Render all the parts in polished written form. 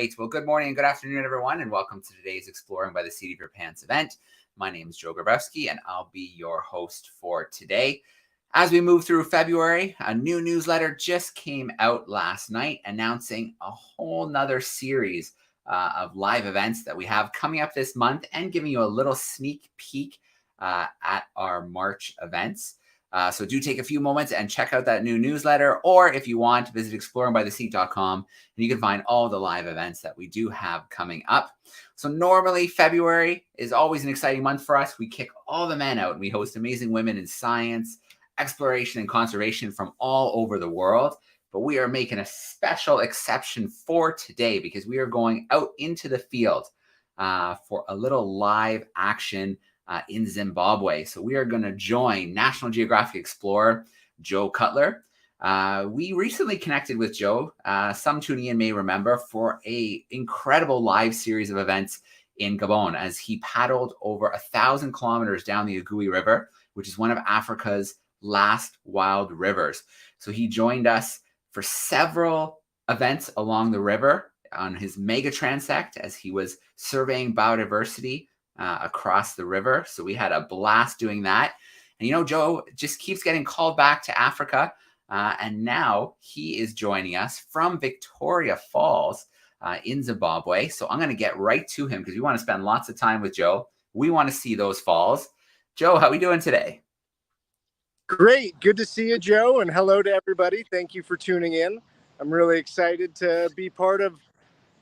right. Well, good morning and good afternoon, everyone, and welcome to today's Exploring by the Seat of Your Pants event. My name is Joe Grabowski, and I'll be your host for today. As we move through February, a new newsletter just came out last night announcing a whole nother series of live events that we have coming up this month and giving you a little sneak peek at our March events. So do take a few moments and check out that new newsletter, or if you want, visit exploringbytheseat.com and you can find all the live events that we do have coming up. So normally February is always an exciting month for us. We kick all the men out and we host amazing women in science, exploration, and conservation from all over the world. But we are making a special exception for today because we are going out into the field for a little live action in Zimbabwe. So we are going to join National Geographic Explorer Joe Cutler. We recently connected with Joe. Some tuning in may remember for an incredible live series of events in Gabon as he paddled over 1,000 kilometers down the Ogooue River, which is one of Africa's last wild rivers. So he joined us for several events along the river on his megatransect as he was surveying biodiversity across the river. So we had a blast doing that. And, you know, Joe just keeps getting called back to Africa. And now he is joining us from Victoria Falls in Zimbabwe. So I'm going to get right to him because we want to spend lots of time with Joe. We want to see those falls. Joe, how are we doing today? Great. Good to see you, Joe. And hello to everybody. Thank you for tuning in. I'm really excited to be part of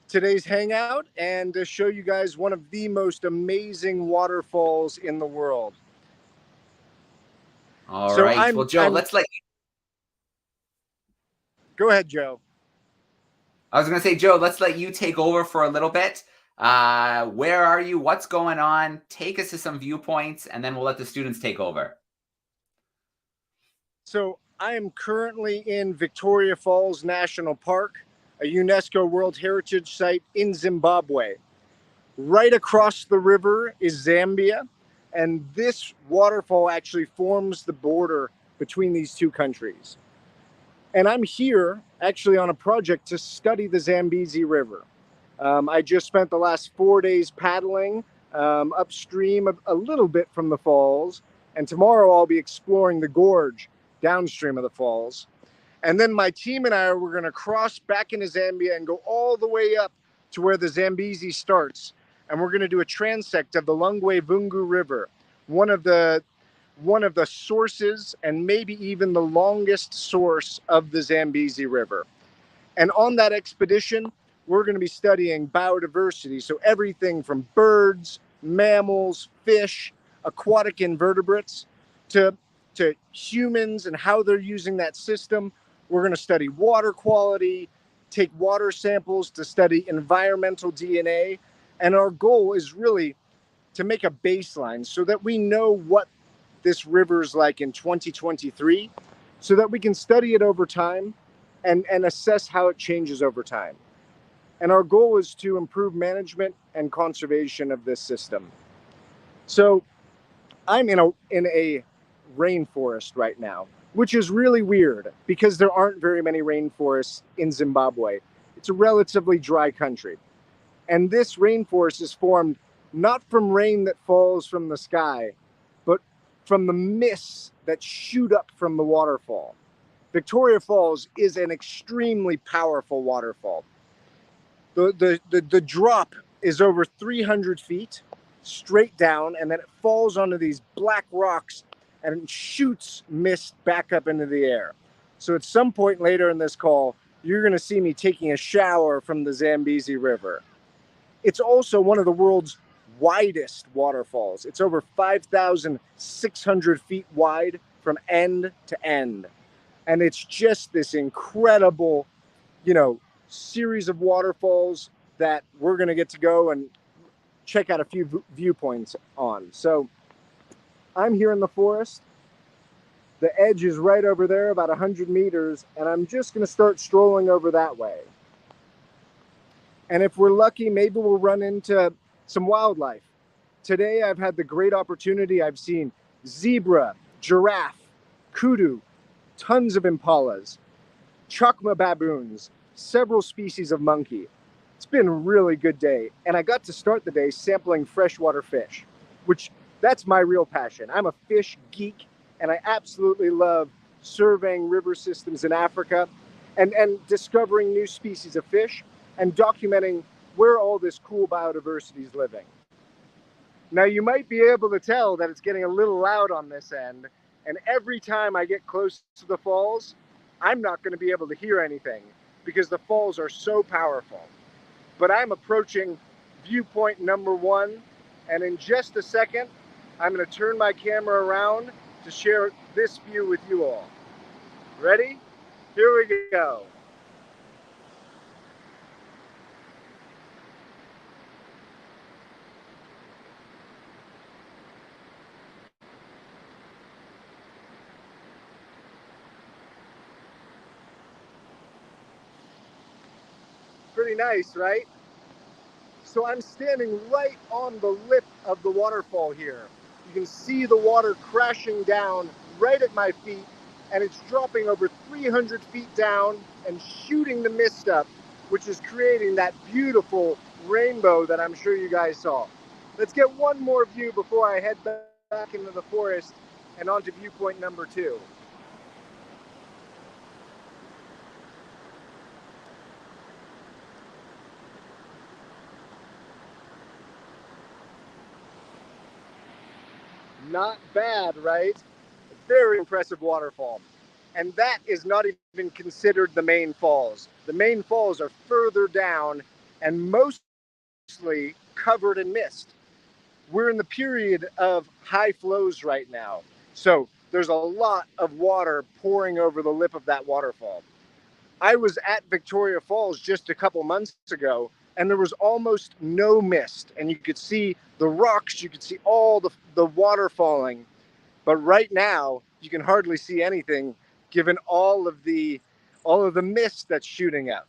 today's hangout and to show you guys one of the most amazing waterfalls in the world. All right. Well, Joe, let's let you... Go ahead, Joe. I was going to say, Joe, let's let you take over for a little bit. Where are you? What's going on? Take us to some viewpoints, and then we'll let the students take over. So I am currently in Victoria Falls National Park, a UNESCO World Heritage Site in Zimbabwe. Right across the river is Zambia, and this waterfall actually forms the border between these two countries. And I'm here actually on a project to study the Zambezi River. I just spent the last 4 days paddling upstream a little bit from the falls, and tomorrow I'll be exploring the gorge downstream of the falls. And then my team and we're going to cross back into Zambia and go all the way up to where the Zambezi starts. And we're going to do a transect of the Ogooue River, one of the sources and maybe even the longest source of the Zambezi River. And on that expedition, we're going to be studying biodiversity. So everything from birds, mammals, fish, aquatic invertebrates to humans and how they're using that system. We're going to study water quality, take water samples to study environmental DNA. And our goal is really to make a baseline so that we know what this river is like in 2023, so that we can study it over time and assess how it changes over time. And our goal is to improve management and conservation of this system. So I'm in a rainforest right now, which is really weird because there aren't very many rainforests in Zimbabwe. It's a relatively dry country. And this rainforest is formed not from rain that falls from the sky, but from the mists that shoot up from the waterfall. Victoria Falls is an extremely powerful waterfall. The drop is over 300 feet straight down, and then it falls onto these black rocks and shoots mist back up into the air. So at some point later in this call, you're going to see me taking a shower from the Zambezi River. It's also one of the world's widest waterfalls. It's over 5,600 feet wide from end to end. And it's just this incredible, series of waterfalls that we're going to get to go and check out a few viewpoints on. So I'm here in the forest. The edge is right over there, about 100 meters, and I'm just going to start strolling over that way. And if we're lucky, maybe we'll run into some wildlife. Today, I've had the great opportunity. I've seen zebra, giraffe, kudu, tons of impalas, chakma baboons, several species of monkey. It's been a really good day, and I got to start the day sampling freshwater fish, which that's my real passion. I'm a fish geek, and I absolutely love surveying river systems in Africa and discovering new species of fish and documenting where all this cool biodiversity is living. Now, you might be able to tell that it's getting a little loud on this end, and every time I get close to the falls, I'm not going to be able to hear anything because the falls are so powerful. But I'm approaching viewpoint number 1, and in just a second, I'm going to turn my camera around to share this view with you all. Ready? Here we go. Pretty nice, right? So I'm standing right on the lip of the waterfall here. You can see the water crashing down right at my feet, and it's dropping over 300 feet down and shooting the mist up, which is creating that beautiful rainbow that I'm sure you guys saw. Let's get one more view before I head back into the forest and onto viewpoint number 2. Not bad, right? Very impressive waterfall. And that is not even considered the main falls. The main falls are further down and mostly covered in mist. We're in the period of high flows right now. So there's a lot of water pouring over the lip of that waterfall. I was at Victoria Falls just a couple months ago, and there was almost no mist. And you could see the rocks, you could see all the water falling. But right now, you can hardly see anything given all of the mist that's shooting up.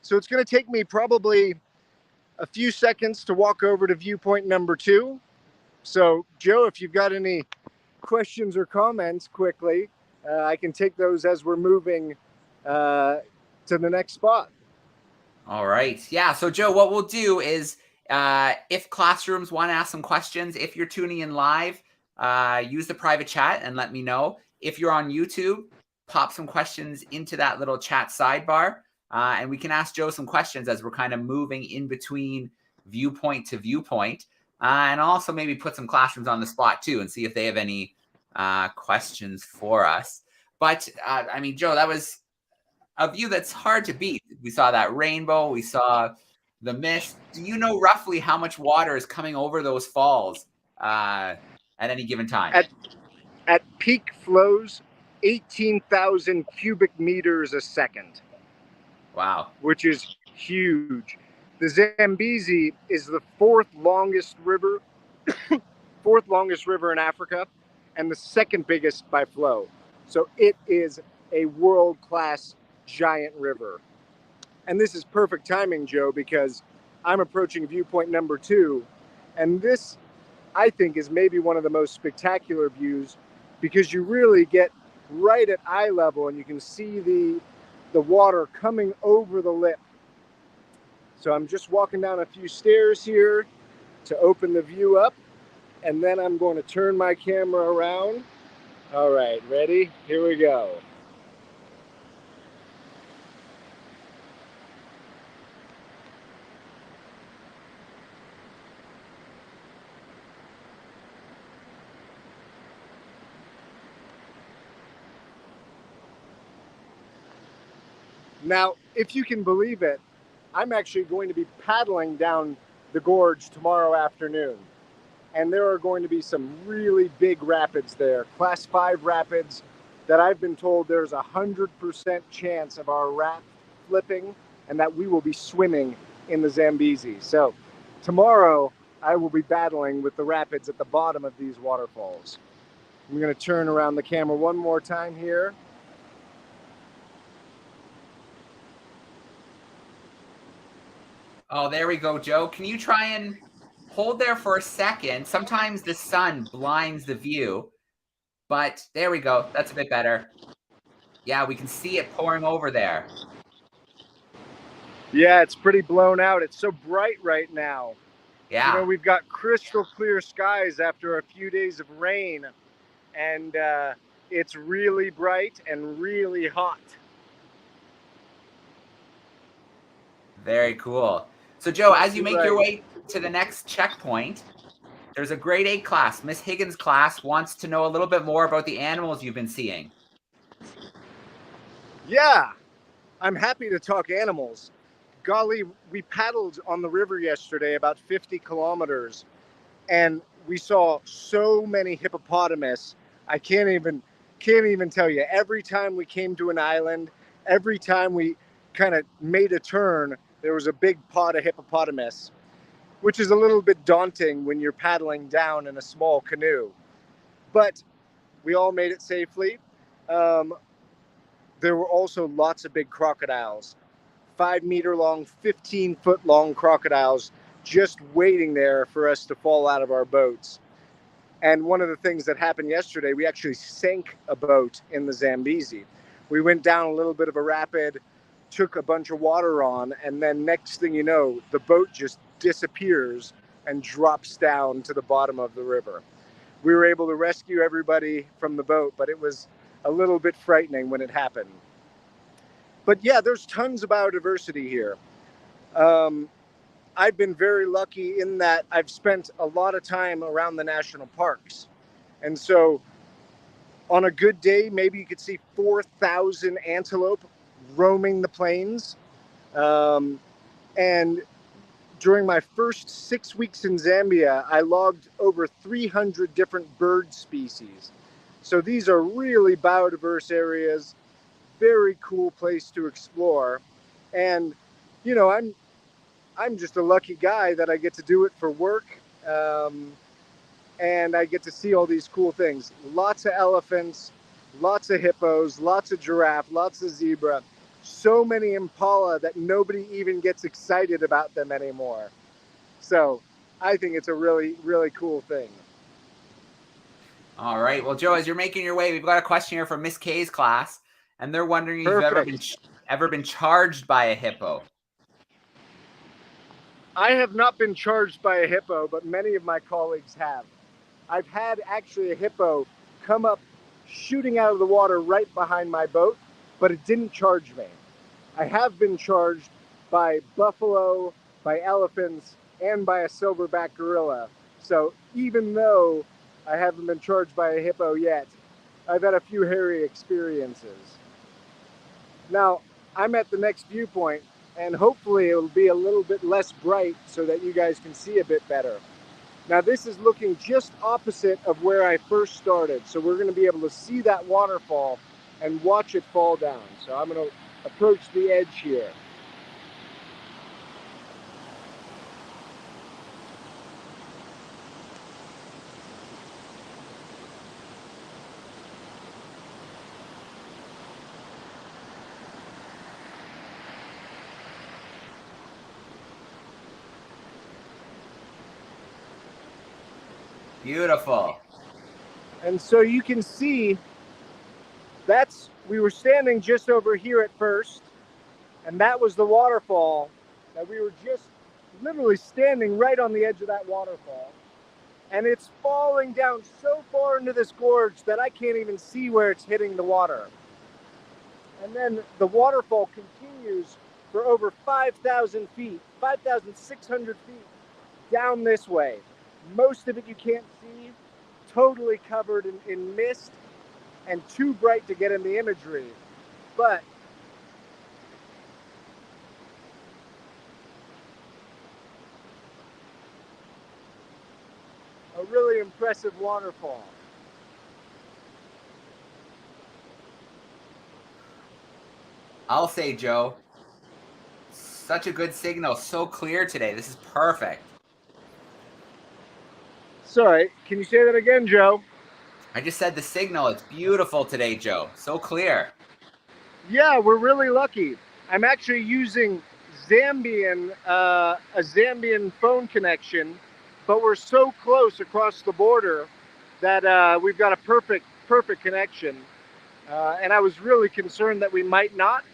So it's going to take me probably a few seconds to walk over to viewpoint number 2. So, Joe, if you've got any questions or comments quickly, I can take those as we're moving to the next spot. All right. Yeah. So, Joe, what we'll do is if classrooms want to ask some questions, if you're tuning in live, use the private chat and let me know. If you're on YouTube, pop some questions into that little chat sidebar, and we can ask Joe some questions as we're kind of moving in between viewpoint to viewpoint, and also maybe put some classrooms on the spot too and see if they have any questions for us. But I mean, Joe, that was a view that's hard to beat. We saw that rainbow. We saw the mist. Do you know roughly how much water is coming over those falls at any given time? At peak flows, 18,000 cubic meters a second. Wow. Which is huge. The Zambezi is the fourth longest river in Africa, and the second biggest by flow. So it is a world-class giant river. And this is perfect timing, Joe, because I'm approaching viewpoint number 2, and this, I think, is maybe one of the most spectacular views because you really get right at eye level and you can see the water coming over the lip. So I'm just walking down a few stairs here to open the view up, and then I'm going to turn my camera around. All right, ready? Here we go. Now, if you can believe it, I'm actually going to be paddling down the gorge tomorrow afternoon. And there are going to be some really big rapids there, class 5 rapids that I've been told there's 100% chance of our raft flipping and that we will be swimming in the Zambezi. So tomorrow I will be battling with the rapids at the bottom of these waterfalls. I'm going to turn around the camera one more time here. Oh, there we go, Joe. Can you try and hold there for a second? Sometimes the sun blinds the view, but there we go. That's a bit better. Yeah, we can see it pouring over there. Yeah, it's pretty blown out. It's so bright right now. You know, Yeah. we've got crystal clear skies after a few days of rain, and it's really bright and really hot. Very cool. So, Joe, as you make your Right. way to the next checkpoint, there's a grade 8 class. Miss Higgins' class wants to know a little bit more about the animals you've been seeing. Yeah, I'm happy to talk animals. Golly, we paddled on the river yesterday about 50 kilometers, and we saw so many hippopotamus. I can't even tell you. Every time we came to an island, every time we kind of made a turn, there was a big pod of hippopotamus, which is a little bit daunting when you're paddling down in a small canoe. But we all made it safely. Um, there were also lots of big crocodiles, 5 meter long, 15-foot long crocodiles just waiting there for us to fall out of our boats. And one of the things that happened yesterday, we actually sank a boat in the Zambezi. We went down a little bit of a rapid, took a bunch of water on, and then next thing you know, the boat just disappears and drops down to the bottom of the river. We were able to rescue everybody from the boat, but it was a little bit frightening when it happened. But yeah, there's tons of biodiversity here. Um, I've been very lucky in that I've spent a lot of time around the national parks. And so on a good day, maybe you could see 4,000 antelope roaming the plains. Um, and during my first 6 weeks in Zambia, I logged over 300 different bird species. So these are really biodiverse areas, very cool place to explore. And, you know, I'm just a lucky guy that I get to do it for work. Um, and I get to see all these cool things. Lots of elephants, lots of hippos, lots of giraffe, lots of zebra, so many impala that nobody even gets excited about them anymore. So I think it's a really, really cool thing. All right. Well, Joe, as you're making your way, we've got a question here from Miss K's class, and they're wondering if you've Perfect. ever been charged by a hippo. I have not been charged by a hippo, but many of my colleagues have. I've had actually a hippo come up shooting out of the water right behind my boat, but it didn't charge me. I have been charged by buffalo, by elephants, and by a silverback gorilla. So even though I haven't been charged by a hippo yet, I've had a few hairy experiences. Now, I'm at the next viewpoint, and hopefully it'll be a little bit less bright so that you guys can see a bit better. Now, this is looking just opposite of where I first started, so we're going to be able to see that waterfall and watch it fall down. So I'm going to approach the edge here. Beautiful. And so you can see we were standing just over here at first, and that was the waterfall. That we were just literally standing right on the edge of that waterfall. And it's falling down so far into this gorge that I can't even see where it's hitting the water. And then the waterfall continues for over 5,000 feet, 5,600 feet down this way. Most of it you can't see, totally covered in mist and too bright to get in the imagery. But a really impressive waterfall. I'll say, Joe, such a good signal, so clear today. This is perfect. Sorry, can you say that again, Joe? I just said the signal. It's beautiful today, Joe. So clear. Yeah, we're really lucky. I'm actually using a Zambian phone connection, but we're so close across the border that we've got a perfect connection. And I was really concerned that we might not.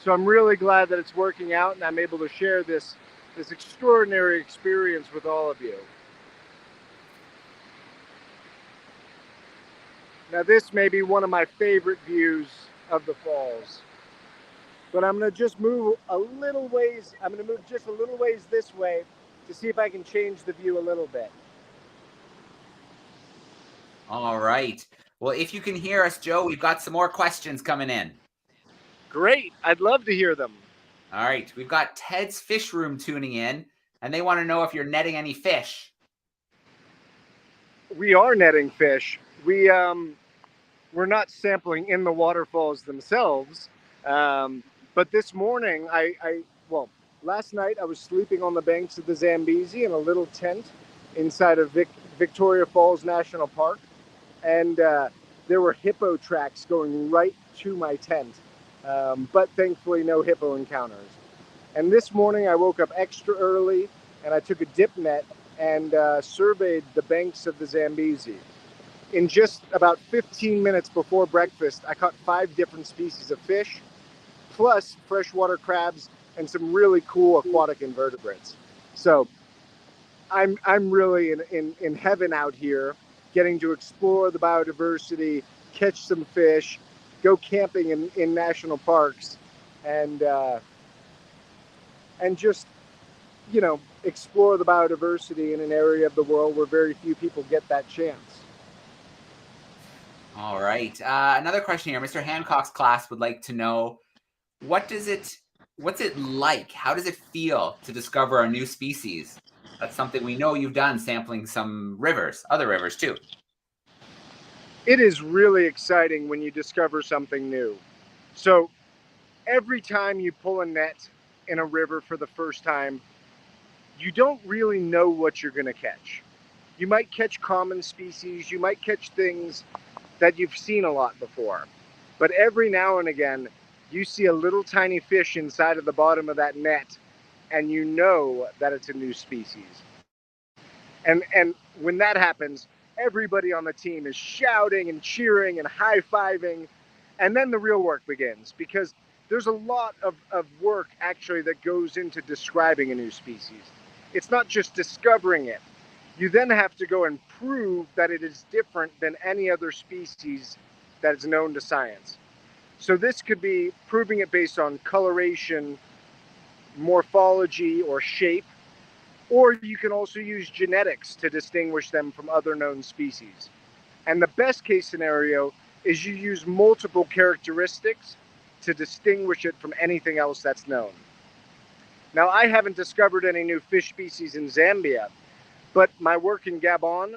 So I'm really glad that it's working out and I'm able to share this extraordinary experience with all of you. Now this may be one of my favorite views of the falls, but I'm gonna just move a little ways. I'm gonna move just a little ways this way to see if I can change the view a little bit. All right. Well, if you can hear us, Joe, we've got some more questions coming in. Great, I'd love to hear them. All right. We've got Ted's Fish Room tuning in, and they want to know if you're netting any fish. We are netting fish. We're not sampling in the waterfalls themselves, but this morning, last night I was sleeping on the banks of the Zambezi in a little tent inside of Victoria Falls National Park, and there were hippo tracks going right to my tent, but thankfully no hippo encounters. And this morning I woke up extra early and I took a dip net and surveyed the banks of the Zambezi. In just about 15 minutes before breakfast, I caught 5 different species of fish, plus freshwater crabs and some really cool aquatic invertebrates. So I'm really in heaven out here, getting to explore the biodiversity, catch some fish, go camping in national parks, and just, explore the biodiversity in an area of the world where very few people get that chance. All right. Another question here. Mr. Hancock's class would like to know, what's it like? How does it feel to discover a new species? That's something we know you've done, sampling some rivers, other rivers too. It is really exciting when you discover something new. So every time you pull a net in a river for the first time, you don't really know what you're going to catch. You might catch common species, you might catch things that you've seen a lot before. But every now and again, you see a little tiny fish inside of the bottom of that net, and you know that it's a new species. And when that happens, everybody on the team is shouting and cheering and high-fiving, and then the real work begins, because there's a lot of work actually that goes into describing a new species. It's not just discovering it. You then have to go and prove that it is different than any other species that is known to science. So this could be proving it based on coloration, morphology, or shape, or you can also use genetics to distinguish them from other known species. And the best case scenario is you use multiple characteristics to distinguish it from anything else that's known. Now, I haven't discovered any new fish species in Zambia, but my work in Gabon,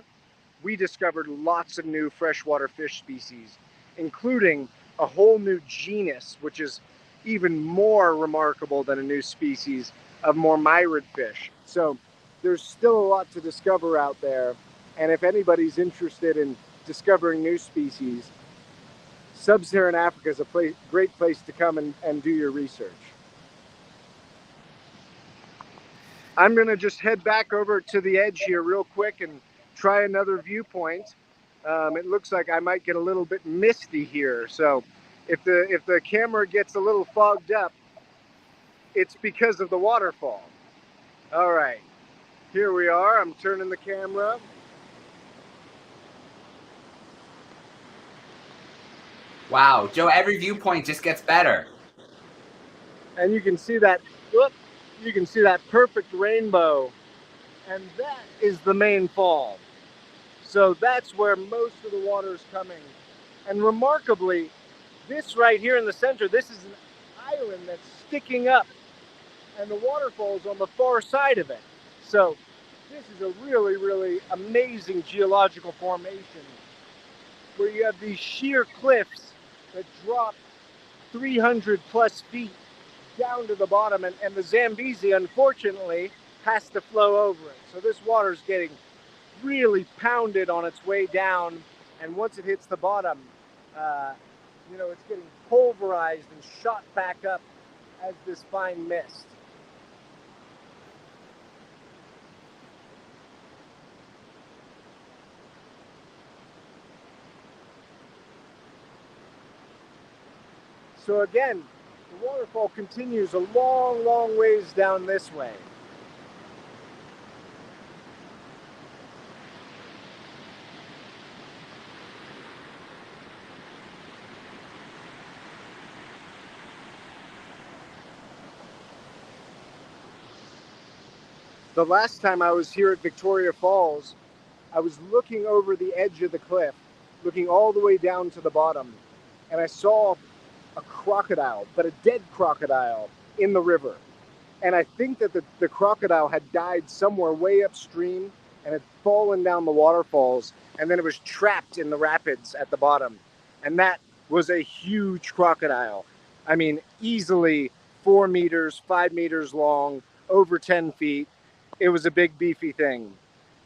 we discovered lots of new freshwater fish species, including a whole new genus, which is even more remarkable than a new species of more myrid fish. So there's still a lot to discover out there. And if anybody's interested in discovering new species, Sub-Saharan Africa is a great place to come and do your research. I'm going to just head back over to the edge here real quick and try another viewpoint. It looks like I might get a little bit misty here. So if the camera gets a little fogged up, it's because of the waterfall. All right, here we are. I'm turning the camera. Wow, Joe, every viewpoint just gets better. And you can see that, you can see that perfect rainbow. And that is the main fall. So that's where most of the water is coming. And remarkably, this right here in the center, this is an island that's sticking up, and the waterfall is on the far side of it. So this is a really, really amazing geological formation where you have these sheer cliffs that drop 300 plus feet down to the bottom, and the Zambezi, unfortunately, has to flow over it. So this water is getting really pounded on its way down, and once it hits the bottom, it's getting pulverized and shot back up as this fine mist. So again, The waterfall continues a long, long ways down this way. The last time I was here at Victoria Falls, I was looking over the edge of the cliff, looking all the way down to the bottom, and I saw a crocodile, but a dead crocodile in the river. And I think that the crocodile had died somewhere way upstream and had fallen down the waterfalls, and then it was trapped in the rapids at the bottom. And that was a huge crocodile. I mean, easily 4 meters, 5 meters long, over 10 feet. It was a big beefy thing.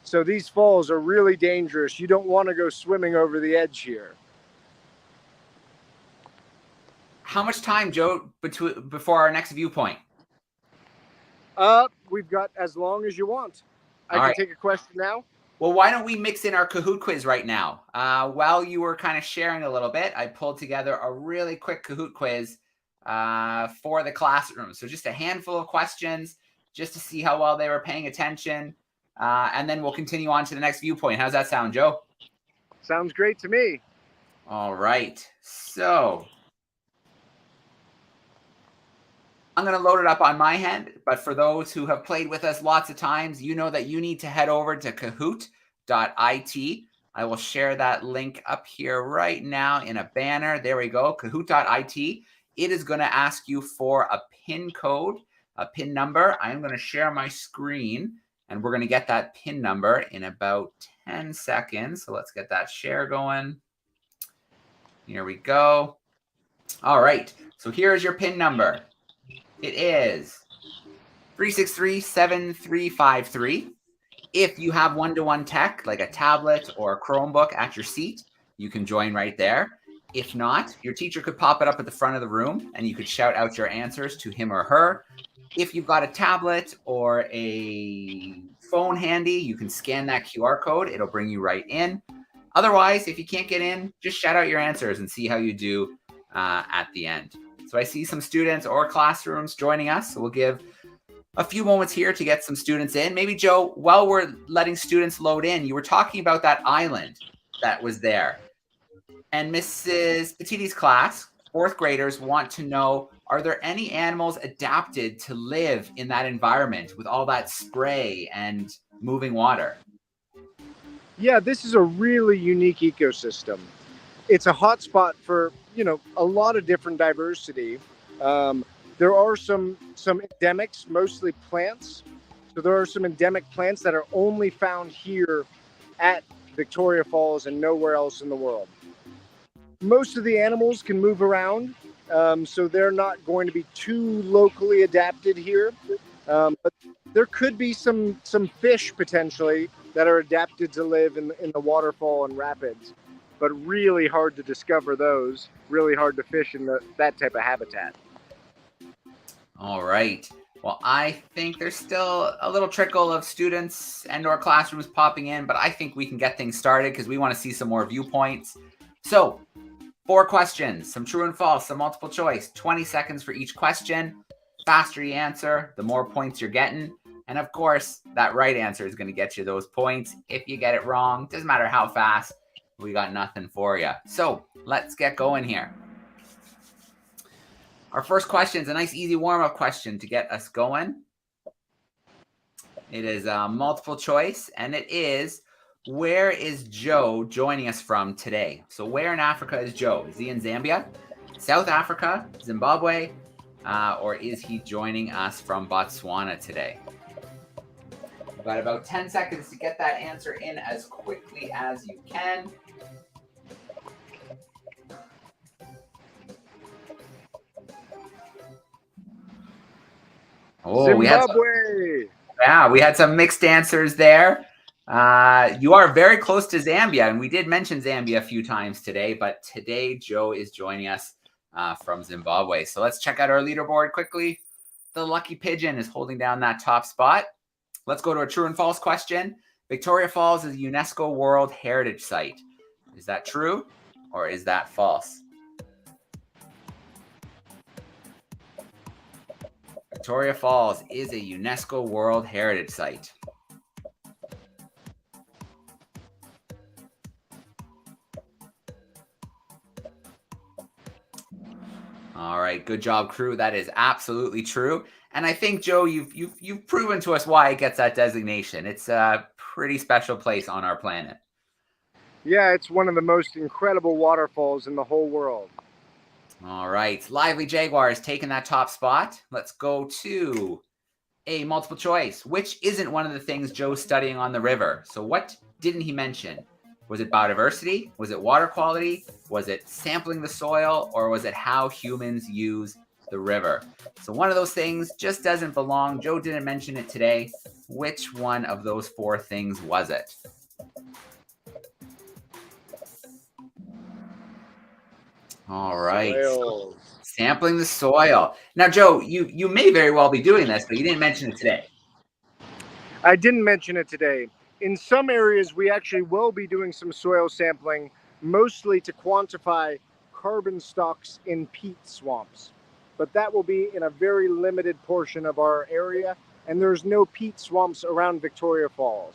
So these falls are really dangerous. You don't want to go swimming over the edge here. How much time, Joe, before our next viewpoint? We've got as long as you want. I All can right. take a question now. Well, why don't we mix in our Kahoot quiz right now? While you were kind of sharing a little bit, I pulled together a really quick Kahoot quiz for the classroom. So just a handful of questions just to see how well they were paying attention. And then we'll continue on to the next viewpoint. How's that sound, Joe? Sounds great to me. All right. So I'm going to load it up on my end, but for those who have played with us lots of times, you know that you need to head over to kahoot.it. I will share that link up here right now in a banner. There we go, kahoot.it. It is going to ask you for a PIN code, a PIN number. I am going to share my screen, and we're going to get that PIN number in about 10 seconds. So let's get that share going. Here we go. All right, so here's your PIN number. It is 363-7353. If you have one-to-one tech, like a tablet or a Chromebook at your seat, you can join right there. If not, your teacher could pop it up at the front of the room, and you could shout out your answers to him or her. If you've got a tablet or a phone handy, you can scan that QR code. It'll bring you right in. Otherwise, if you can't get in, just shout out your answers and see how you do at the end. So I see some students or classrooms joining us. So we'll give a few moments here to get some students in. Maybe, Joe, while we're letting students load in, you were talking about that island that was there. And Mrs. Petiti's class, fourth graders, want to know, are there any animals adapted to live in that environment with all that spray and moving water? Yeah, this is a really unique ecosystem. It's a hotspot for, a lot of different diversity. There are some endemics, mostly plants. So there are some endemic plants that are only found here at Victoria Falls and nowhere else in the world. Most of the animals can move around, so they're not going to be too locally adapted here. But there could be some fish potentially that are adapted to live in the waterfall and rapids, but really hard to discover those, really hard to fish in that type of habitat. All right. Well, I think there's still a little trickle of students and or classrooms popping in, but I think we can get things started because we want to see some more viewpoints. So 4 questions, some true and false, some multiple choice, 20 seconds for each question. Faster you answer, the more points you're getting. And of course, that right answer is going to get you those points. If you get it wrong, doesn't matter how fast, we got nothing for you. So let's get going here. Our first question is a nice, easy warm-up question to get us going. It is multiple choice, and it is, where is Joe joining us from today? So where in Africa is Joe? Is he in Zambia, South Africa, Zimbabwe, or is he joining us from Botswana today? We've got about 10 seconds to get that answer in as quickly as you can. Oh, Zimbabwe. We had some mixed answers there. You are very close to Zambia, and we did mention Zambia a few times today, but today Joe is joining us from Zimbabwe. So let's check out our leaderboard quickly. The lucky pigeon is holding down that top spot. Let's go to a true and false question. Victoria Falls is a UNESCO World Heritage Site. Is that true or is that false? Victoria Falls is a UNESCO World Heritage Site? All right, good job, crew. That is absolutely true. And I think, Joe, you've proven to us why it gets that designation. It's a pretty special place on our planet. Yeah, it's one of the most incredible waterfalls in the whole world. All right, Lively Jaguar is taking that top spot. Let's go to a multiple choice. Which isn't one of the things Joe's studying on the river? So what didn't he mention? Was it biodiversity? Was it water quality? Was it sampling the soil? Or was it how humans use the river? So one of those things just doesn't belong. Joe didn't mention it today. Which one of those four things was it? All right. Soils. Sampling the soil. Now, Joe, you may very well be doing this, but you didn't mention it today. I didn't mention it today. In some areas, we actually will be doing some soil sampling, mostly to quantify carbon stocks in peat swamps. But that will be in a very limited portion of our area, and there's no peat swamps around Victoria Falls.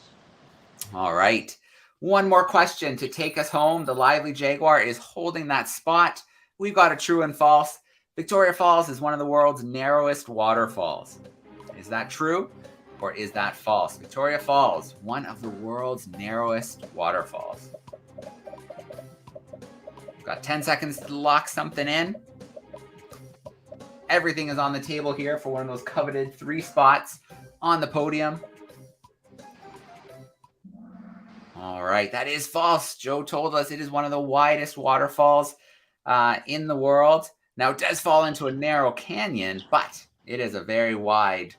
All right. One more question to take us home. The Lively Jaguar is holding that spot. We've got a true and false. Victoria Falls is one of the world's narrowest waterfalls. Is that true or is that false? Victoria Falls, one of the world's narrowest waterfalls. Got 10 seconds to lock something in. Everything is on the table here for one of those coveted 3 spots on the podium. All right, that is false. Joe told us it is one of the widest waterfalls in the world. Now, it does fall into a narrow canyon, but it is a very wide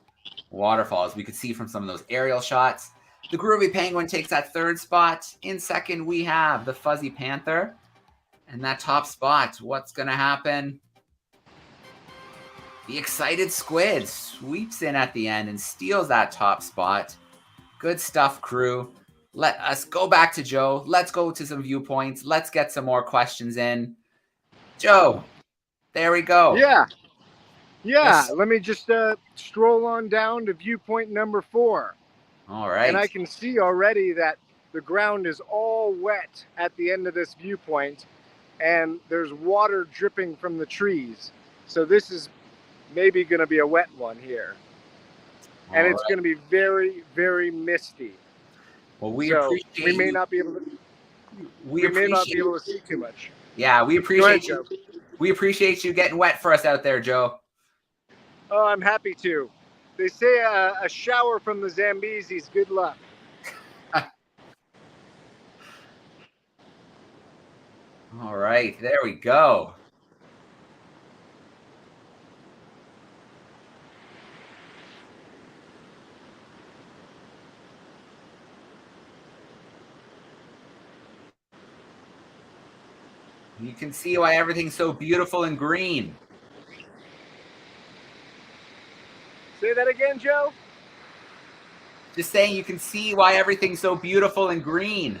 waterfall, as we could see from some of those aerial shots. The Groovy Penguin takes that 3rd spot. In 2nd, we have the Fuzzy Panther. And that top spot, what's going to happen? The Excited Squid sweeps in at the end and steals that top spot. Good stuff, crew. Let us go back to Joe. Let's go to some viewpoints. Let's get some more questions in. Joe, there we go. Yeah. Yes. Let me just stroll on down to viewpoint number 4. All right. And I can see already that the ground is all wet at the end of this viewpoint, and there's water dripping from the trees. So this is maybe going to be a wet one here. And it's going to be very, very misty. Well, we appreciate we may not be able to. We may not be able to see too much. Yeah, we appreciate you. We appreciate you getting wet for us out there, Joe. Oh, I'm happy to. They say a shower from the Zambesis. Good luck. All right, there we go. You can see why everything's so beautiful and green. Say that again, Joe? Just saying you can see why everything's so beautiful and green.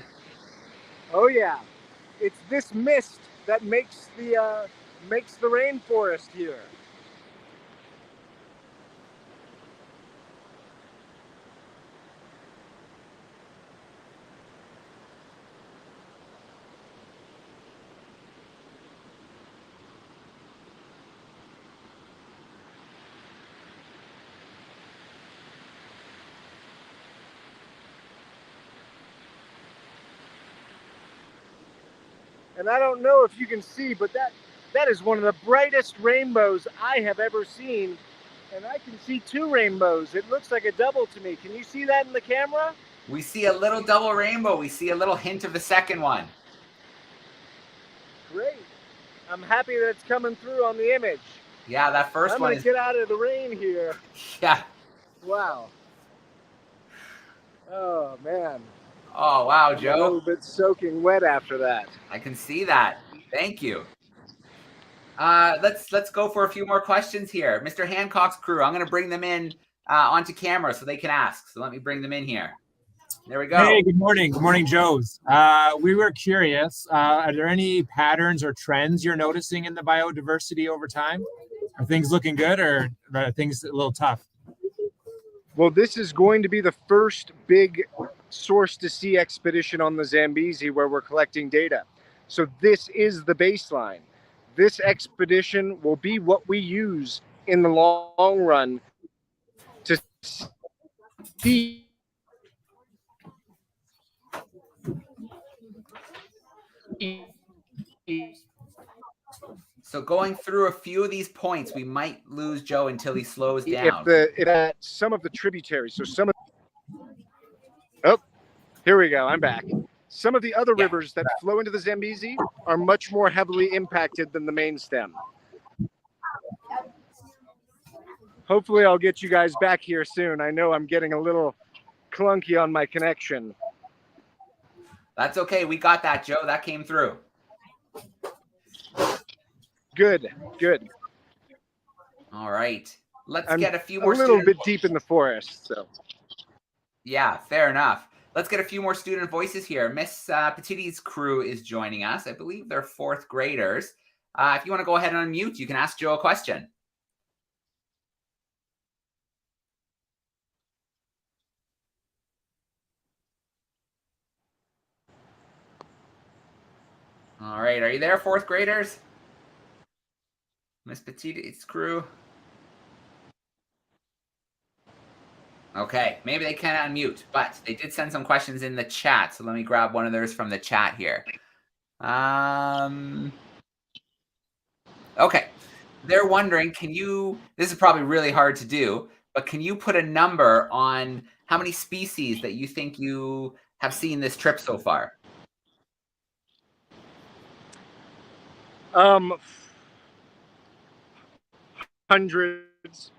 Oh, yeah. It's this mist that makes the rainforest here. And I don't know if you can see, but that is one of the brightest rainbows I have ever seen. And I can see 2 rainbows. It looks like a double to me. Can you see that in the camera? We see a little double rainbow. We see a little hint of the second one. Great. I'm happy that it's coming through on the image. Yeah, that first one I'm going to get out of the rain here. Yeah. Wow. Oh, man. Oh, wow, Joe. A little bit soaking wet after that. I can see that. Thank you. Let's go for a few more questions here. Mr. Hancock's crew, I'm going to bring them in onto camera so they can ask. So let me bring them in here. There we go. Hey, good morning. Good morning, Joes. We were curious, are there any patterns or trends you're noticing in the biodiversity over time? Are things looking good, or are things a little tough? Well, this is going to be the first big source to sea expedition on the Zambezi where we're collecting data. So this is the baseline. This expedition will be what we use in the long run to see. So going through a few of these points, we might lose Joe until he slows down. If some of the tributaries, so some of, oh, here we go, I'm back. Some of the other rivers that flow into the Zambezi are much more heavily impacted than the main stem. Hopefully I'll get you guys back here soon. I know I'm getting a little clunky on my connection. That's okay. We got that, Joe. That came through. Good, good. All right. Let's get a few more. A little bit deep in the forest, so. Yeah, fair enough. Let's get a few more student voices here. Miss Petitti's crew is joining us. I believe they're fourth graders. If you want to go ahead and unmute, you can ask Joe a question. All right, are you there, fourth graders? Miss Petitti's crew. Okay, maybe they can't unmute, but they did send some questions in the chat. So let me grab one of theirs from the chat here. Okay, they're wondering, this is probably really hard to do, but can you put a number on how many species that you think you have seen this trip so far? Hundreds.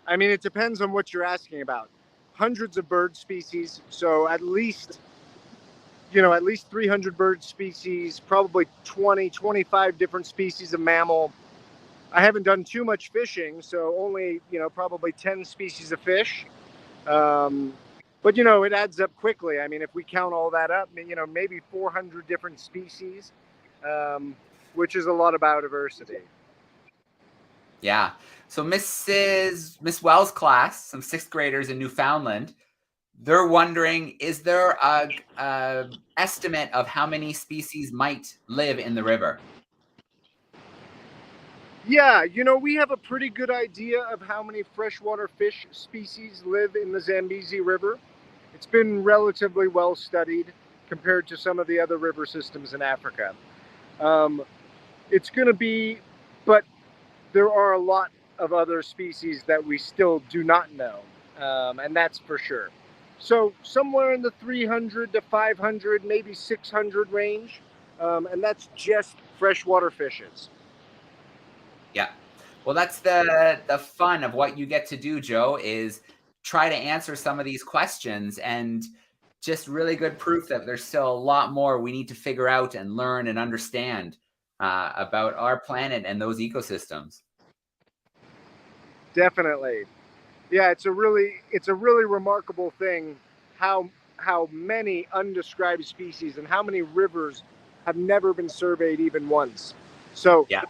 I mean, it depends on what you're asking about. Hundreds of bird species, so at least 300 bird species, probably 20, 25 different species of mammal. I haven't done too much fishing, so only, probably 10 species of fish. But, it adds up quickly. I mean, if we count all that up, maybe 400 different species, which is a lot of biodiversity. Yeah. So Miss Wells' class, some sixth graders in Newfoundland, they're wondering, is there a estimate of how many species might live in the river? Yeah, we have a pretty good idea of how many freshwater fish species live in the Zambezi River. It's been relatively well studied compared to some of the other river systems in Africa. It's going to be, but there are a lot of other species that we still do not know, and that's for sure. So somewhere in the 300 to 500, maybe 600 range, and that's just freshwater fishes. Yeah. Well, that's the fun of what you get to do, Joe, is try to answer some of these questions, and just really good proof that there's still a lot more we need to figure out and learn and understand about our planet and those ecosystems. Definitely. Yeah, it's a really remarkable thing how many undescribed species and how many rivers have never been surveyed even once. So yeah.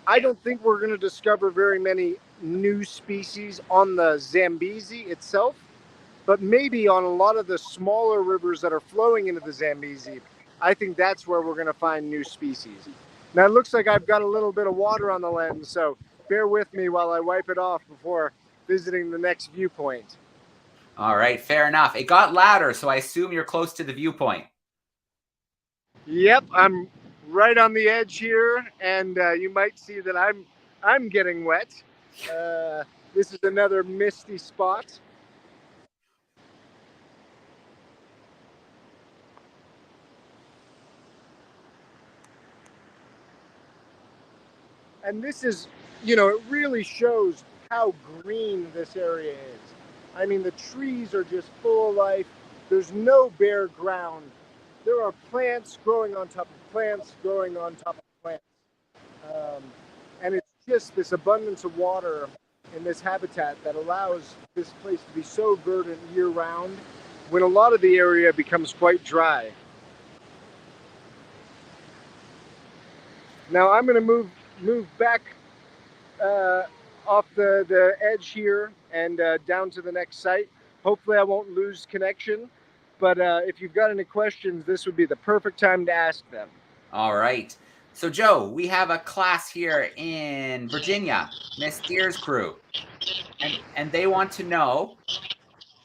I don't think we're going to discover very many new species on the Zambezi itself, but maybe on a lot of the smaller rivers that are flowing into the Zambezi, I think that's where we're going to find new species. Now it looks like I've got a little bit of water on the lens, so bear with me while I wipe it off before visiting the next viewpoint. All right, fair enough. It got louder, so I assume you're close to the viewpoint. Yep, I'm right on the edge here, and you might see that I'm getting wet. This is another misty spot. And this is, it really shows how green this area is. I mean, the trees are just full of life. There's no bare ground. There are plants growing on top of plants, growing on top of plants. And it's just this abundance of water in this habitat that allows this place to be so verdant year-round when a lot of the area becomes quite dry. Now I'm going to move back off the edge here and down to the next site. Hopefully I won't lose connection, but if you've got any questions, this would be the perfect time to ask them. All right. So, Joe, we have a class here in Virginia, Miss Deer's crew, and they want to know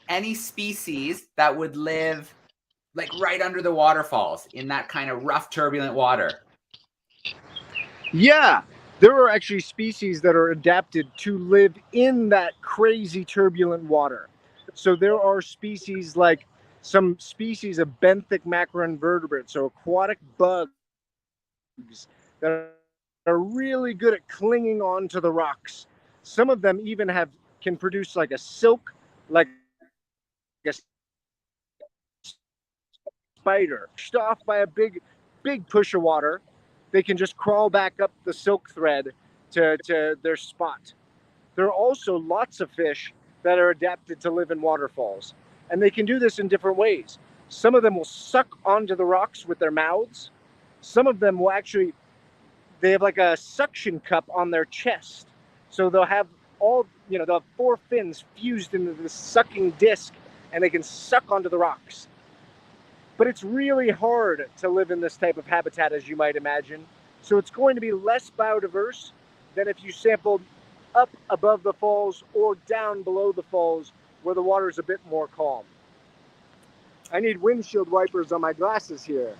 any species that would live like right under the waterfalls in that kind of rough, turbulent water. Yeah, there are actually species that are adapted to live in that crazy turbulent water. So there are species like some species of benthic macroinvertebrates, so aquatic bugs that are really good at clinging on to the rocks. Some of them even can produce like a silk, like a spider. Pushed off by a big push of water, they can just crawl back up the silk thread to their spot. There are also lots of fish that are adapted to live in waterfalls, and they can do this in different ways. Some of them will suck onto the rocks with their mouths. Some of them will actually, they have like a suction cup on their chest. So they'll have they'll have 4 fins fused into this sucking disc, and they can suck onto the rocks. But it's really hard to live in this type of habitat, as you might imagine. So it's going to be less biodiverse than if you sampled up above the falls or down below the falls where the water is a bit more calm. I need windshield wipers on my glasses here.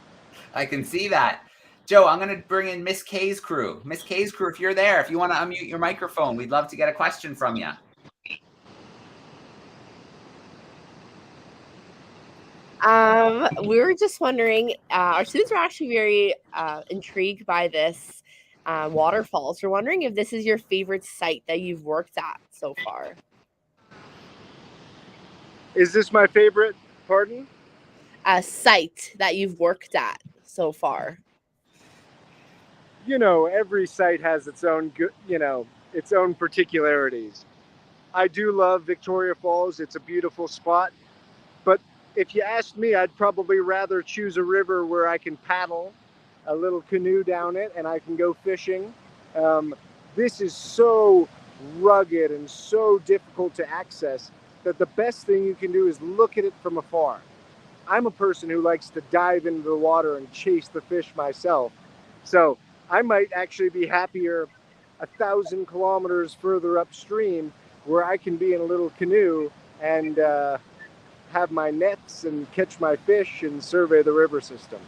I can see that. Joe, I'm going to bring in Miss K's crew. Miss K's crew, if you're there, if you want to unmute your microphone, we'd love to get a question from you. We were just wondering, our students are actually very intrigued by this waterfalls. We're wondering if this is your favorite site that you've worked at so far. Is this my favorite? Pardon? A site that you've worked at so far. You know, every site has its own, its own particularities. I do love Victoria Falls. It's a beautiful spot. But if you asked me, I'd probably rather choose a river where I can paddle a little canoe down it and I can go fishing. This is so rugged and so difficult to access that the best thing you can do is look at it from afar. I'm a person who likes to dive into the water and chase the fish myself. So I might actually be happier 1,000 kilometers further upstream where I can be in a little canoe and have my nets and catch my fish and survey the river system.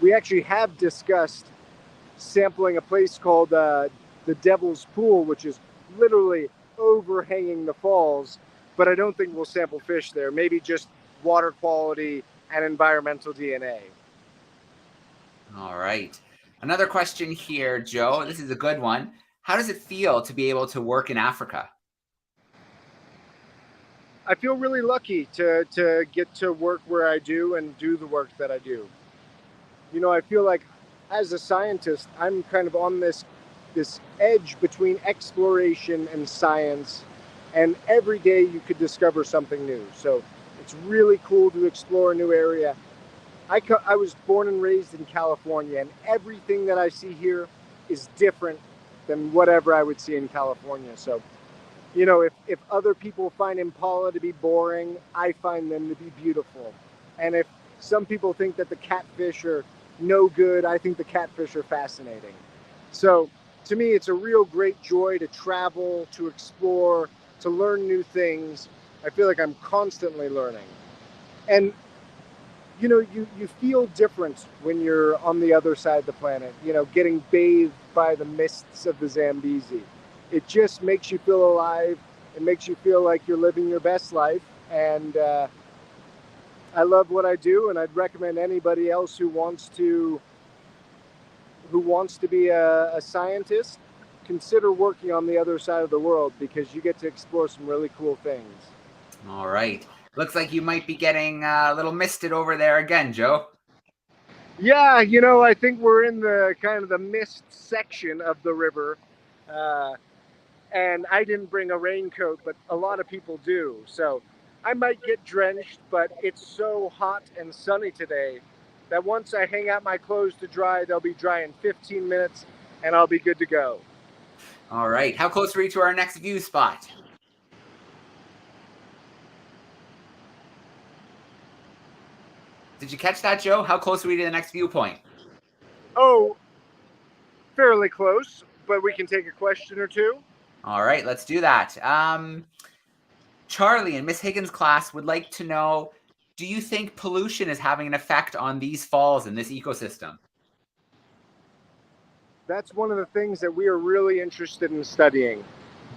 We actually have discussed sampling a place called the Devil's Pool, which is literally overhanging the falls, but I don't think we'll sample fish there. Maybe just water quality and environmental DNA. All right. Another question here, Joe. This is a good one. How does it feel to be able to work in Africa? I feel really lucky to get to work where I do and do the work that I do. You know, I feel like as a scientist, I'm kind of on this edge between exploration and science, and every day you could discover something new. So it's really cool to explore a new area. I was born and raised in California, and everything that I see here is different than whatever I would see in California. So, you know, if other people find impala to be boring, I find them to be beautiful. And if some people think that the catfish are no good, I think the catfish are fascinating. So to me, it's a real great joy to travel, to explore, to learn new things. I feel like I'm constantly learning. And you know, you feel different when you're on the other side of the planet, you know, getting bathed by the mists of the Zambezi. It just makes you feel alive. It makes you feel like you're living your best life. And I love what I do, and I'd recommend anybody else who wants to be a scientist, consider working on the other side of the world, because you get to explore some really cool things. All right. Looks like you might be getting a little misted over there again, Joe. Yeah, you know, I think we're in the kind of the mist section of the river. And I didn't bring a raincoat, but a lot of people do. So I might get drenched, but it's so hot and sunny today that once I hang out my clothes to dry, they'll be dry in 15 minutes and I'll be good to go. All right. How close are we to our next view spot? Did you catch that, Joe? How close are we to the next viewpoint? Oh, fairly close, but we can take a question or two. All right, let's do that. Charlie in Miss Higgins' class would like to know, do you think pollution is having an effect on these falls in this ecosystem? That's one of the things that we are really interested in studying.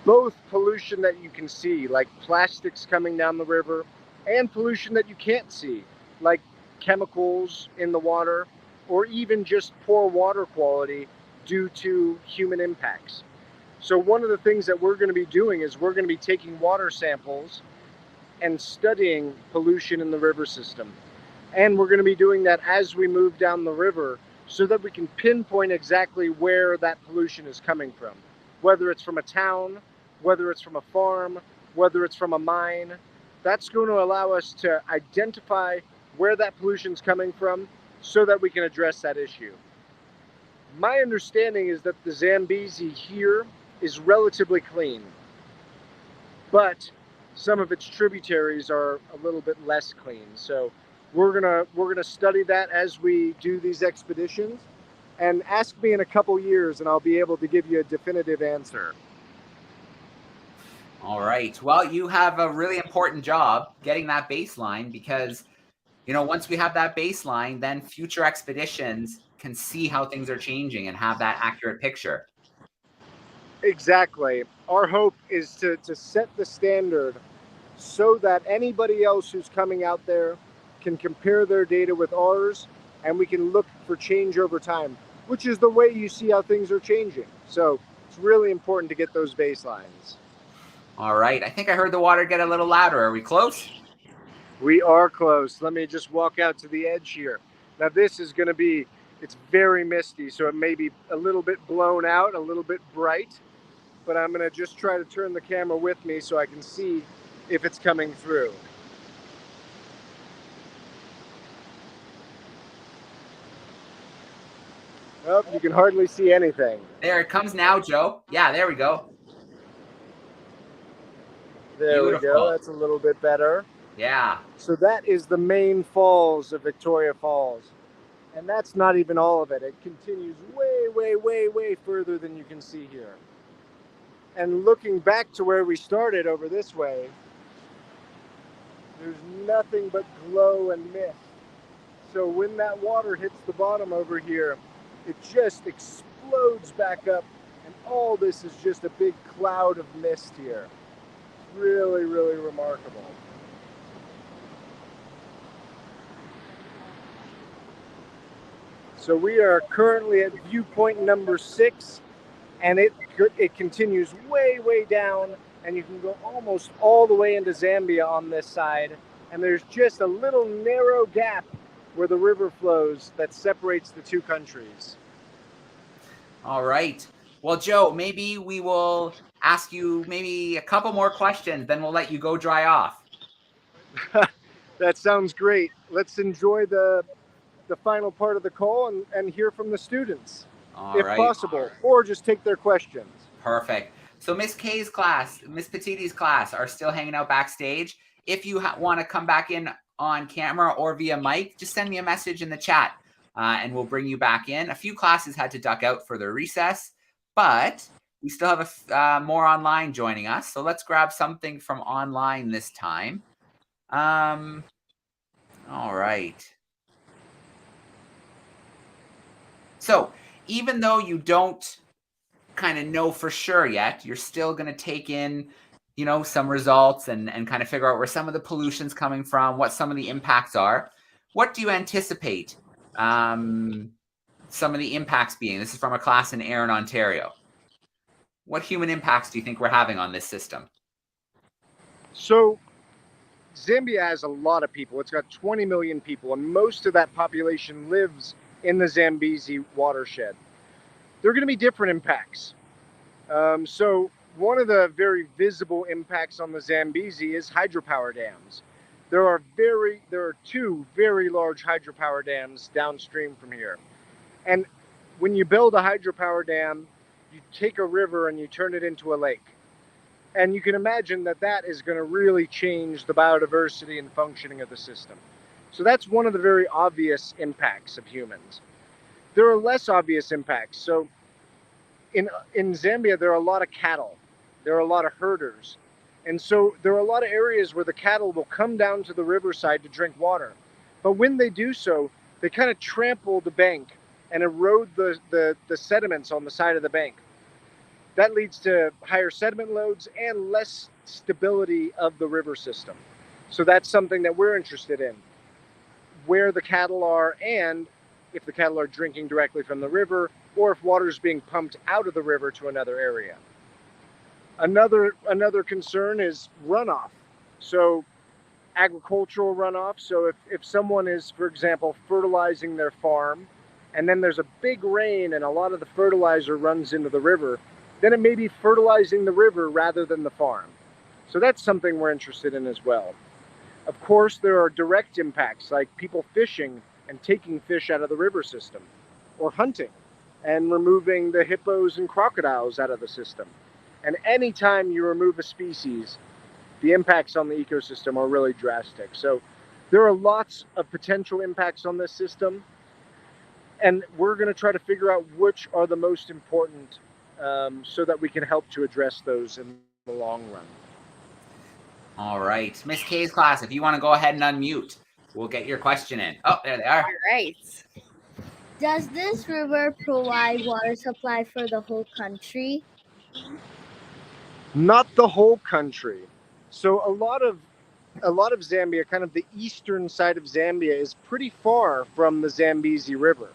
Both pollution that you can see, like plastics coming down the river, and pollution that you can't see, like chemicals in the water, or even just poor water quality due to human impacts. So one of the things that we're going to be doing is we're going to be taking water samples and studying pollution in the river system. And we're going to be doing that as we move down the river so that we can pinpoint exactly where that pollution is coming from. Whether it's from a town, whether it's from a farm, whether it's from a mine. That's going to allow us to identify where that pollution is coming from so that we can address that issue. My understanding is that the Zambezi here is relatively clean, but some of its tributaries are a little bit less clean. So we're gonna study that as we do these expeditions, and ask me in a couple years and I'll be able to give you a definitive answer. All right. Well, you have a really important job getting that baseline because, once we have that baseline, then future expeditions can see how things are changing and have that accurate picture. Exactly. Our hope is to set the standard so that anybody else who's coming out there can compare their data with ours, and we can look for change over time, which is the way you see how things are changing. So it's really important to get those baselines. All right. I think I heard the water get a little louder. Are we close? We are close. Let me just walk out to the edge here. Now this is going to be, it's very misty, so it may be a little bit blown out, a little bit bright, but I'm going to just try to turn the camera with me so I can see if it's coming through. Oh, you can hardly see anything. There it comes now, Joe. Yeah, there we go. There Beautiful. we go. That's a little bit better. Yeah. So that is the main falls of Victoria Falls. And that's not even all of it. It continues way, way, way, way further than you can see here. And looking back to where we started over this way, there's nothing but glow and mist. So when that water hits the bottom over here, it just explodes back up, and all this is just a big cloud of mist here. Really, really remarkable. So we are currently at viewpoint number 6, and it continues way, way down, and you can go almost all the way into Zambia on this side, and there's just a little narrow gap where the river flows that separates the two countries. All right. Well, Joe, maybe we will ask you maybe a couple more questions, then we'll let you go dry off. That sounds great. Let's enjoy the final part of the call and hear from the students, if possible, or just take their questions. Perfect. So Miss K's class, Miss Petiti's class are still hanging out backstage. If you want to come back in on camera or via mic, just send me a message in the chat and we'll bring you back in. A few classes had to duck out for their recess, but we still have more online joining us. So let's grab something from online this time. All right. So even though you don't kind of know for sure yet, you're still going to take in, some results and kind of figure out where some of the pollution's coming from, what some of the impacts are. What do you anticipate some of the impacts being? This is from a class in Erin, Ontario. What human impacts do you think we're having on this system? So Zambia has a lot of people. It's got 20 million people, and most of that population lives in the Zambezi watershed. There are going to be different impacts. So one of the very visible impacts on the Zambezi is hydropower dams. There are 2 very large hydropower dams downstream from here. And when you build a hydropower dam, you take a river and you turn it into a lake. And you can imagine that that is going to really change the biodiversity and functioning of the system. So that's one of the very obvious impacts of humans. There are less obvious impacts. So in Zambia, there are a lot of cattle. There are a lot of herders. And so there are a lot of areas where the cattle will come down to the riverside to drink water. But when they do so, they kind of trample the bank and erode the sediments on the side of the bank. That leads to higher sediment loads and less stability of the river system. So that's something that we're interested in, where the cattle are, and if the cattle are drinking directly from the river, or if water is being pumped out of the river to another area. Another concern is runoff. So agricultural runoff. So if someone is, for example, fertilizing their farm, and then there's a big rain and a lot of the fertilizer runs into the river, then it may be fertilizing the river rather than the farm. So that's something we're interested in as well. Of course, there are direct impacts like people fishing and taking fish out of the river system, or hunting and removing the hippos and crocodiles out of the system. And anytime you remove a species, the impacts on the ecosystem are really drastic. So there are lots of potential impacts on this system, and we're going to try to figure out which are the most important so that we can help to address those in the long run. All right. Miss K's class, if you want to go ahead and unmute, we'll get your question in. Oh, there they are. All right. Does this river provide water supply for the whole country? Not the whole country. So a lot of Zambia, kind of the eastern side of Zambia, is pretty far from the Zambezi River.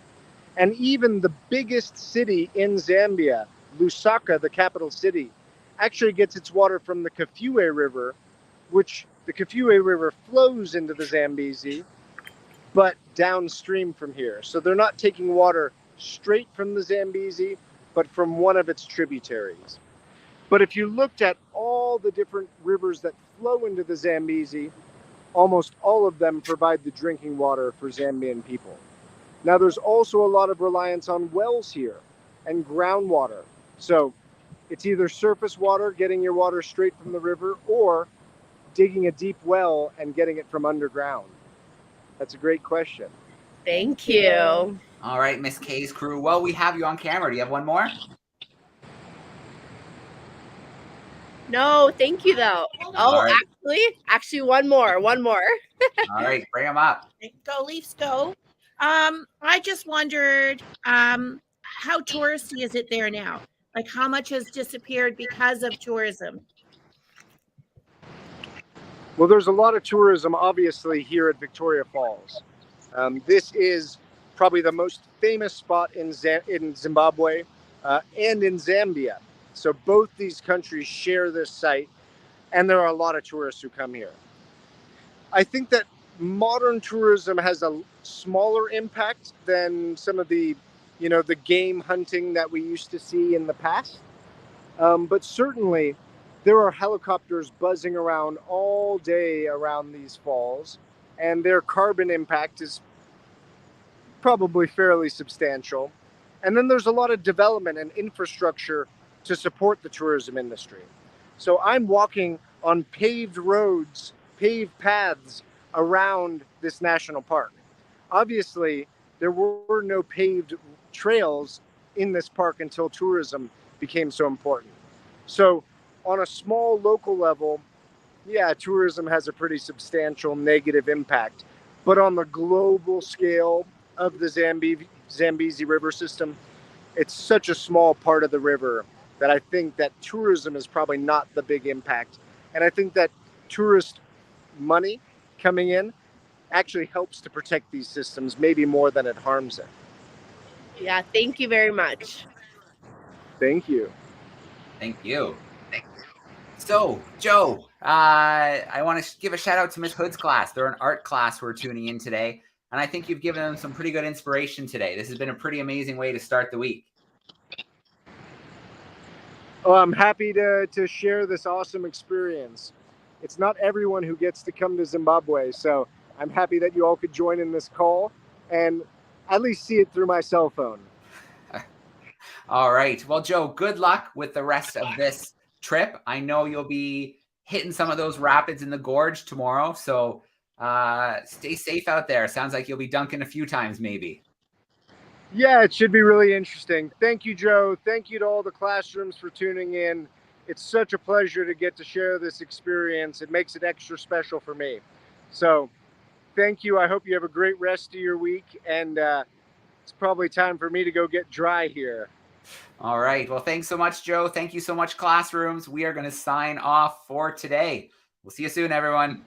And even the biggest city in Zambia, Lusaka, the capital city, actually gets its water from the Kafue River, which the Kafue River flows into the Zambezi, but downstream from here. So they're not taking water straight from the Zambezi, but from one of its tributaries. But if you looked at all the different rivers that flow into the Zambezi, almost all of them provide the drinking water for Zambian people. Now, there's also a lot of reliance on wells here and groundwater. So it's either surface water, getting your water straight from the river, or digging a deep well and getting it from underground. That's a great question. Thank you. All right, Miss K's crew. Well, we have you on camera. Do you have one more? No, thank you though. Oh, right. actually, one more. All right, bring them up. Go Leafs, go. I just wondered, how touristy is it there now? Like, how much has disappeared because of tourism? Well, there's a lot of tourism, obviously, here at Victoria Falls. This is probably the most famous spot in Zimbabwe and in Zambia. So both these countries share this site, and there are a lot of tourists who come here. I think that modern tourism has a smaller impact than some of the game hunting that we used to see in the past. But certainly, there are helicopters buzzing around all day around these falls, and their carbon impact is probably fairly substantial. And then there's a lot of development and infrastructure to support the tourism industry. So I'm walking on paved roads, paved paths around this national park. Obviously, there were no paved trails in this park until tourism became so important. So on a small local level, yeah, tourism has a pretty substantial negative impact. But on the global scale of the Zambezi River system, it's such a small part of the river that I think that tourism is probably not the big impact. And I think that tourist money coming in actually helps to protect these systems, maybe more than it harms it. Yeah, thank you very much. Thank you. Thank you. So, Joe, I want to give a shout out to Miss Hood's class. They're an art class we're tuning in today. And I think you've given them some pretty good inspiration today. This has been a pretty amazing way to start the week. Oh, I'm happy to share this awesome experience. It's not everyone who gets to come to Zimbabwe, so I'm happy that you all could join in this call and at least see it through my cell phone. All right. Well, Joe, good luck with the rest of this trip. I know you'll be hitting some of those rapids in the gorge tomorrow. So stay safe out there. Sounds like you'll be dunking a few times maybe. Yeah, it should be really interesting. Thank you, Joe. Thank you to all the classrooms for tuning in. It's such a pleasure to get to share this experience. It makes it extra special for me. So thank you. I hope you have a great rest of your week. And it's probably time for me to go get dry here. All right. Well, thanks so much, Joe. Thank you so much, classrooms. We are going to sign off for today. We'll see you soon, everyone.